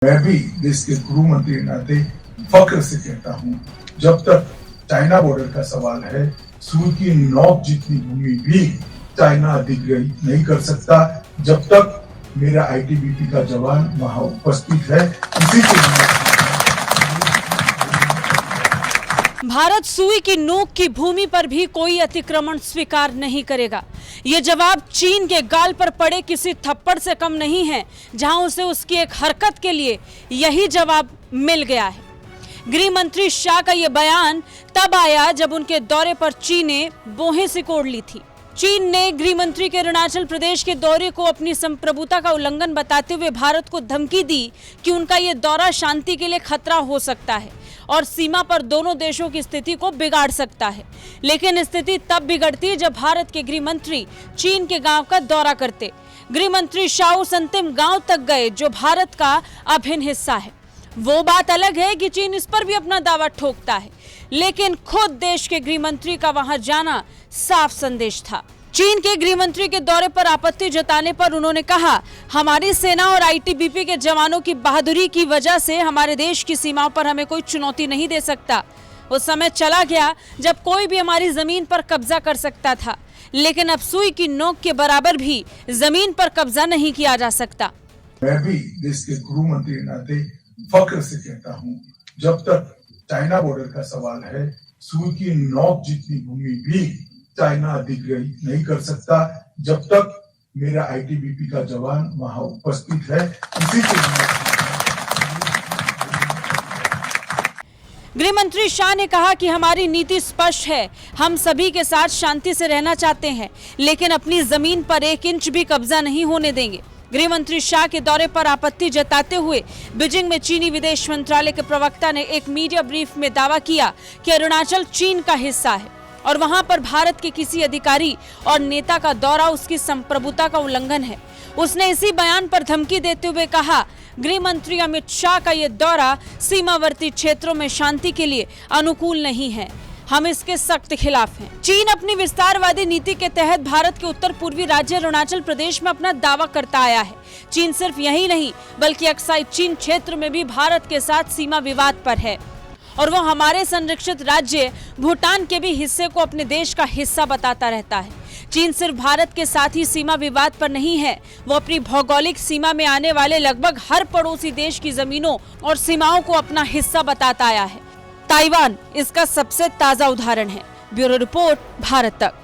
मैं भी देश के गृह मंत्री के नाते फख्र से कहता हूं, जब तक चाइना बॉर्डर का सवाल है, सुई की नोक जितनी भूमि भी चाइना अधिग्रहित नहीं कर सकता। जब तक मेरा आईटीबीपी का जवान वहां उपस्थित है, इसी के लिए भारत सुई की नोक की भूमि पर भी कोई अतिक्रमण स्वीकार नहीं करेगा। ये जवाब चीन के गाल पर पड़े किसी थप्पड़ से कम नहीं है, जहां उसे उसकी एक हरकत के लिए यही जवाब मिल गया है। गृह मंत्री शाह का यह बयान तब आया जब उनके दौरे पर चीन ने बोहें सिकोड़ ली थी। चीन ने गृह मंत्री के अरुणाचल प्रदेश के दौरे को अपनी संप्रभुता का उल्लंघन बताते हुए भारत को धमकी दी कि उनका यह दौरा शांति के लिए खतरा हो सकता है और सीमा पर दोनों देशों की स्थिति को बिगाड़ सकता है। लेकिन स्थिति तब बिगड़ती जब भारत के गृह मंत्री चीन के गांव का दौरा करते। गृह मंत्री शाह उस अंतिम गांव तक गए जो भारत का अभिन्न हिस्सा है। वो बात अलग है कि चीन इस पर भी अपना दावा ठोकता है, लेकिन खुद देश के गृह मंत्री का वहां जाना साफ संदेश था। चीन के गृह मंत्री के दौरे पर आपत्ति जताने पर उन्होंने कहा, हमारी सेना और आईटीबीपी के जवानों की बहादुरी की वजह से हमारे देश की सीमाओं पर हमें कोई चुनौती नहीं दे सकता। वो समय चला गया जब कोई भी हमारी जमीन पर कब्जा कर सकता था, लेकिन अब सुई की नोक के बराबर भी जमीन पर कब्जा नहीं किया जा सकता। मैं भी देश के गृह मंत्री के नाते फख्र से कहता हूं, जब तक चाइना बॉर्डर का सवाल है, सुई की नोक जितनी भूमि भी चाइना अधिग्रहित नहीं कर सकता। जब तक मेरा आईटीबीपी का जवान वहां उपस्थित है, इसी के लिए गृह मंत्री शाह ने कहा कि हमारी नीति स्पष्ट है, हम सभी के साथ शांति से रहना चाहते हैं, लेकिन अपनी जमीन पर 1 इंच भी कब्जा नहीं होने देंगे। गृह मंत्री शाह के दौरे पर आपत्ति जताते हुए बीजिंग में चीनी विदेश मंत्रालय के प्रवक्ता ने एक मीडिया ब्रीफ में दावा किया कि अरुणाचल चीन का हिस्सा है और वहां पर भारत के किसी अधिकारी और नेता का दौरा उसकी संप्रभुता का उल्लंघन है। उसने इसी बयान पर धमकी देते हुए कहा, गृह मंत्री अमित शाह का यह दौरा सीमावर्ती क्षेत्रों में शांति के लिए अनुकूल नहीं है, हम इसके सख्त खिलाफ हैं। चीन अपनी विस्तारवादी नीति के तहत भारत के उत्तर पूर्वी राज्य अरुणाचल प्रदेश में अपना दावा करता आया है। चीन सिर्फ यही नहीं बल्कि अक्साई चीन क्षेत्र में भी भारत के साथ सीमा विवाद पर है और वो हमारे संरक्षित राज्य भूटान के भी हिस्से को अपने देश का हिस्सा बताता रहता है। चीन सिर्फ भारत के साथ ही सीमा विवाद पर नहीं है, वो अपनी भौगोलिक सीमा में आने वाले लगभग हर पड़ोसी देश की जमीनों और सीमाओं को अपना हिस्सा बताता आया है। ताइवान इसका सबसे ताजा उदाहरण है। ब्यूरो रिपोर्ट, भारत तक।